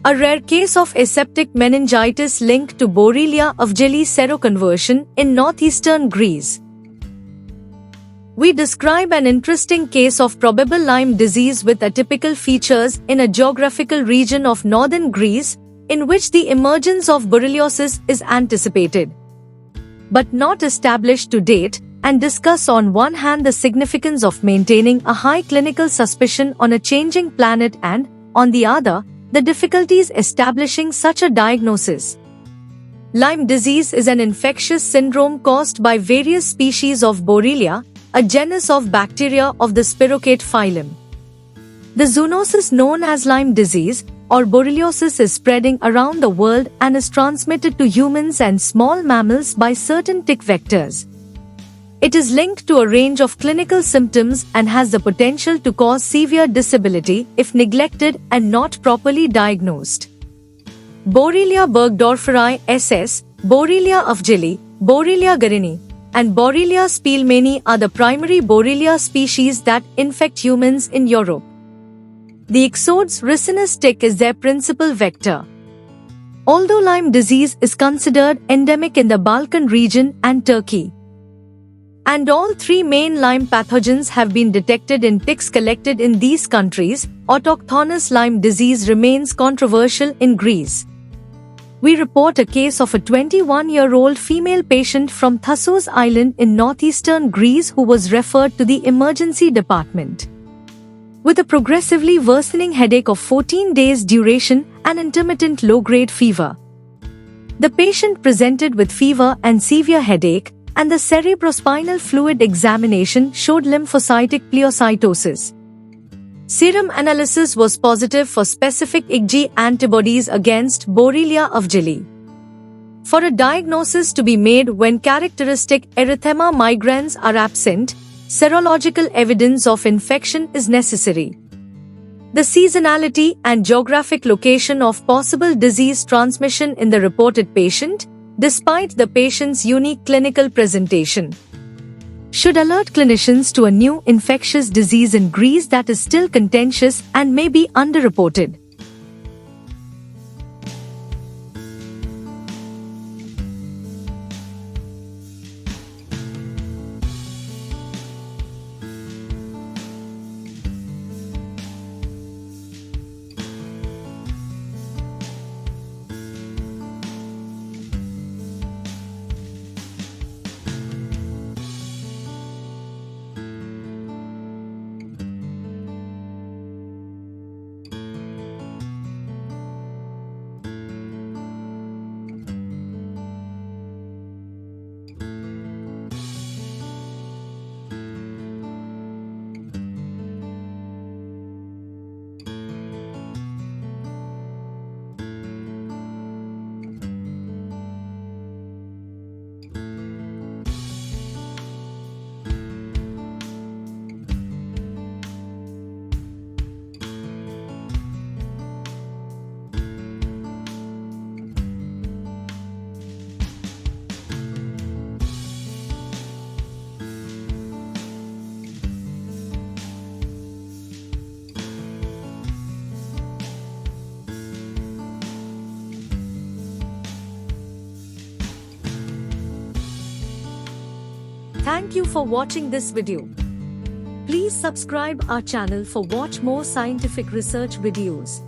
a rare case of aseptic meningitis linked to Borrelia ovale seroconversion in northeastern Greece. We describe an interesting case of probable Lyme disease with atypical features in a geographical region of northern Greece, in which the emergence of borreliosis is anticipated, but not established to date, and discuss on one hand the significance of maintaining a high clinical suspicion on a changing planet and, on the other, the difficulties establishing such a diagnosis. Lyme disease is an infectious syndrome caused by various species of Borrelia, a genus of bacteria of the Spirochete phylum. The zoonosis known as Lyme disease, or borreliosis, is spreading around the world and is transmitted to humans and small mammals by certain tick vectors. It is linked to a range of clinical symptoms and has the potential to cause severe disability if neglected and not properly diagnosed. Borrelia burgdorferi SS, Borrelia ovale, Borrelia garini, and Borrelia spielmani are the primary Borrelia species that infect humans in Europe. The Ixodes ricinus tick is their principal vector. Although Lyme disease is considered endemic in the Balkan region and Turkey, and all three main Lyme pathogens have been detected in ticks collected in these countries, autochthonous Lyme disease remains controversial in Greece. We report a case of a 21-year-old female patient from Thassos Island in northeastern Greece who was referred to the emergency department with a progressively worsening headache of 14 days duration and intermittent low-grade fever. The patient presented with fever and severe headache, and the cerebrospinal fluid examination showed lymphocytic pleocytosis. Serum analysis was positive for specific IgG antibodies against Borrelia ovale. For a diagnosis to be made when characteristic erythema migrans are absent, serological evidence of infection is necessary. The seasonality and geographic location of possible disease transmission in the reported patient, despite the patient's unique clinical presentation, should alert clinicians to a new infectious disease in Greece that is still contentious and may be underreported. Thank you for watching this video. Please subscribe our channel for watch more scientific research videos.